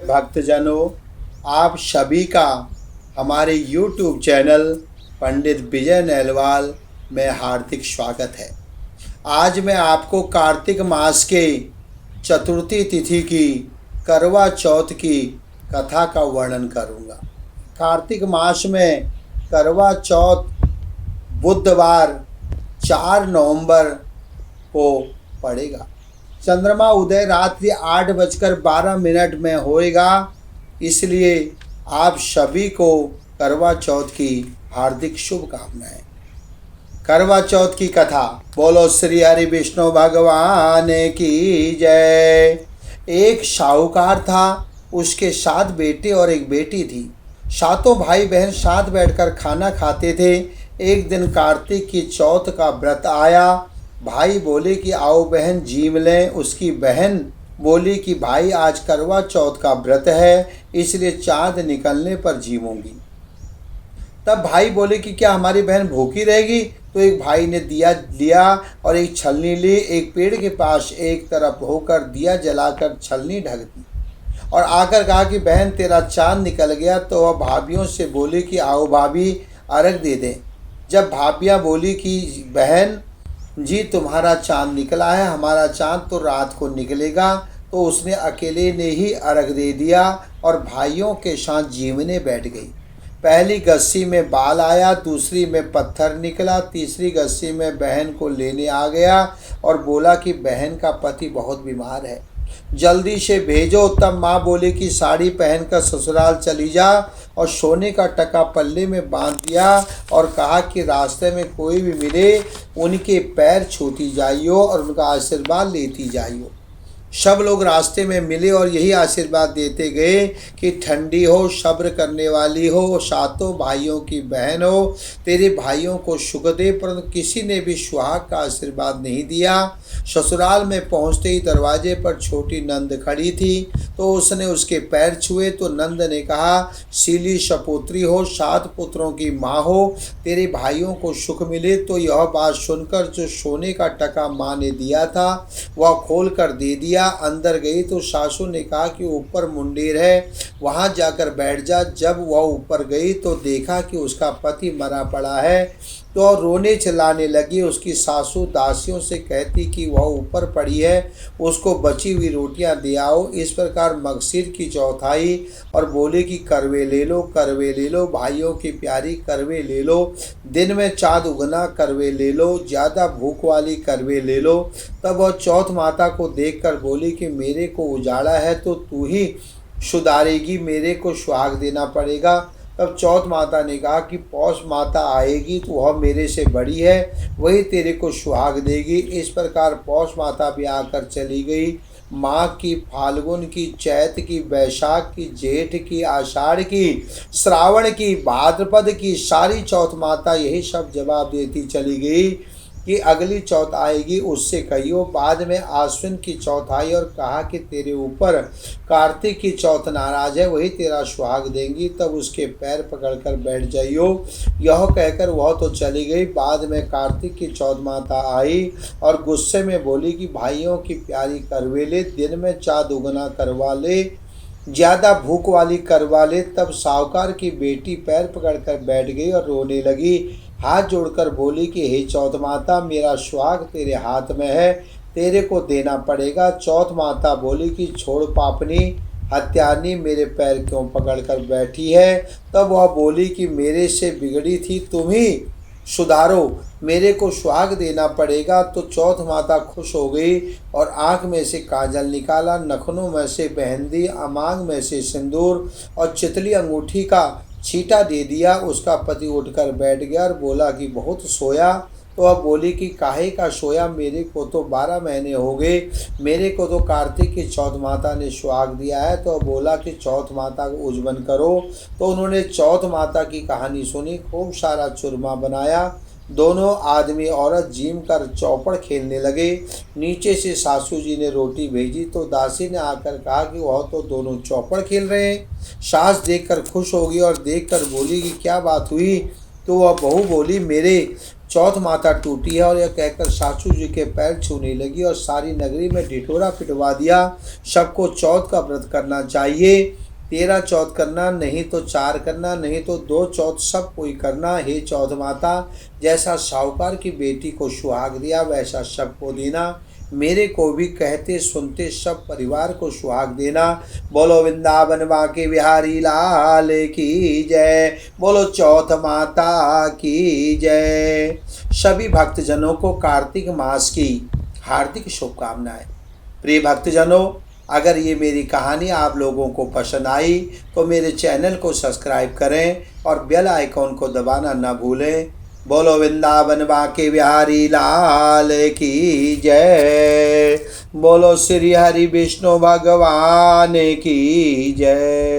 भक्तजनों, आप सभी का हमारे YouTube चैनल पंडित विजय नैलवाल में हार्दिक स्वागत है। आज मैं आपको कार्तिक मास के चतुर्थी तिथि की करवा चौथ की कथा का वर्णन करूंगा। कार्तिक मास में करवा चौथ बुधवार 4 नवंबर को पड़ेगा। चंद्रमा उदय रात्रि 8:12 में होएगा, इसलिए आप सभी को करवा चौथ की हार्दिक शुभकामनाएं। करवा चौथ की कथा। बोलो श्री हरि विष्णु भगवान की जय। एक साहूकार था, उसके 7 बेटे और एक बेटी थी। सातों भाई बहन साथ बैठकर खाना खाते थे। एक दिन कार्तिक की चौथ का व्रत आया। भाई बोले कि आओ बहन जीव लें। उसकी बहन बोली कि भाई आज करवा चौथ का व्रत है, इसलिए चांद निकलने पर जीवूंगी। तब भाई बोले कि क्या हमारी बहन भूखी रहेगी? तो एक भाई ने दिया लिया और एक छलनी ली, एक पेड़ के पास एक तरफ होकर दिया जलाकर छलनी ढक दी और आकर कहा कि बहन तेरा चांद निकल गया। तो वह भाभियों से बोली कि आओ भाभी अर्घ दे दें। जब भाभियाँ बोली कि बहन जी तुम्हारा चांद निकला है, हमारा चांद तो रात को निकलेगा, तो उसने अकेले ने ही अर्घ दे दिया और भाइयों के साथ जीवने बैठ गई। पहली गस्सी में बाल आया, दूसरी में पत्थर निकला, तीसरी गस्सी में बहन को लेने आ गया और बोला कि बहन का पति बहुत बीमार है, जल्दी से भेजो। तब माँ बोली कि साड़ी पहनकर ससुराल चली जा और सोने का टका पल्ले में बांध दिया और कहा कि रास्ते में कोई भी मिले उनके पैर छूती जाइयो और उनका आशीर्वाद लेती जाइयो। सब लोग रास्ते में मिले और यही आशीर्वाद देते गए कि ठंडी हो, सब्र करने वाली हो, सातों भाइयों की बहन हो, तेरे भाइयों को सुख दे। परंतु किसी ने भी सुहाग का आशीर्वाद नहीं दिया। ससुराल में पहुंचते ही दरवाजे पर छोटी नंद खड़ी थी, तो उसने उसके पैर छुए तो नंद ने कहा, सीली सपुत्री हो, 7 पुत्रों की माँ हो, तेरे भाइयों को सुख मिले। तो यह बात सुनकर जो सोने का टका माँ ने दिया था वह खोल कर दे दिया। अंदर गई तो सासू ने कहा कि ऊपर मुंडेर है, वहां जाकर बैठ जा। जब वह ऊपर गई तो देखा कि उसका पति मरा पड़ा है, तो रोने चिल्लाने लगी। उसकी सासू दासियों से कहती कि वह ऊपर पड़ी है, उसको बची हुई रोटियां दे आओ। इस प्रकार मगसीर की चौथाई और बोले कि करवे ले लो, करवे ले लो, भाइयों की प्यारी करवे ले लो, दिन में चाँद उगना करवे ले लो, ज़्यादा भूख वाली करवे ले लो। तब वह चौथ माता को देखकर बोली कि मेरे को उजाड़ा है तो तू ही सुधारेगी, मेरे को सुहाग देना पड़ेगा। तब चौथ माता ने कहा कि पौष माता आएगी तो वह मेरे से बड़ी है, वही तेरे को सुहाग देगी। इस प्रकार पौष माता भी आकर चली गई। माघ की, फाल्गुन की, चैत की, वैशाख की, जेठ की, आषाढ़ की, श्रावण की, भाद्रपद की, सारी चौथ माता यही सब जवाब देती चली गई कि अगली चौथ आएगी उससे कहियो। बाद में आश्विन की चौथ आई और कहा कि तेरे ऊपर कार्तिक की चौथ नाराज है, वही तेरा सुहाग देंगी, तब उसके पैर पकड़कर बैठ जाइयो। यह कहकर वह तो चली गई। बाद में कार्तिक की चौथ माता आई और गुस्से में बोली कि भाइयों की प्यारी करवे ले, दिन में चाँद उगना करवा ले, ज़्यादा भूख वाली करवा ले। तब साहूकार की बेटी पैर पकड़कर बैठ गई और रोने लगी, हाथ जोड़कर बोली कि हे चौथ माता, मेरा सुहाग तेरे हाथ में है, तेरे को देना पड़ेगा। चौथ माता बोली कि छोड़ पापनी, हत्यानी, मेरे पैर क्यों पकड़कर बैठी है? तब वह बोली कि मेरे से बिगड़ी थी, तुम ही सुधारो, मेरे को सुहाग देना पड़ेगा। तो चौथ माता खुश हो गई और आँख में से काजल निकाला, नखनों में से मेहंदी, अमांग में से सिंदूर और चितली अंगूठी का छींटा दे दिया। उसका पति उठकर बैठ गया और बोला कि बहुत सोया। तो अब बोली कि काहे का सोया, मेरे को तो 12 महीने हो गए, मेरे को तो कार्तिक की चौथ माता ने सुहाग दिया है। तो बोला कि चौथ माता को उज्जवल करो। तो उन्होंने चौथ माता की कहानी सुनी, खूब सारा चूरमा बनाया। दोनों आदमी औरत जीम कर चौपड़ खेलने लगे। नीचे से सासू जी ने रोटी भेजी तो दासी ने आकर कहा कि वह तो दोनों चौपड़ खेल रहे हैं। सास देखकर खुश हो गई और देखकर बोली कि क्या बात हुई, तो वह बहू बोली, मेरे चौथ माता टूटी है। और यह कहकर सासू जी के पैर छूने लगी और सारी नगरी में ढिढोरा पिटवा दिया। सबको चौथ का व्रत करना चाहिए, 13 चौथ करना, नहीं तो 4 करना, नहीं तो 2 चौथ, सब कोई करना। हे चौथ माता, जैसा साहूकार की बेटी को सुहाग दिया वैसा सबको देना। मेरे को भी कहते सुनते सब परिवार को सुहाग देना। बोलो वृंदावन बांके बिहारी लाल की जय, बोलो चौथ माता की जय। सभी भक्तजनों को कार्तिक मास की हार्दिक शुभकामनाएं। प्रिय भक्तजनों, अगर ये मेरी कहानी आप लोगों को पसंद आई तो मेरे चैनल को सब्सक्राइब करें और बेल आइकॉन को दबाना न भूलें। बोलो वृंदावन बांके बिहारी लाल की जय, बोलो श्री हरि विष्णु भगवान की जय।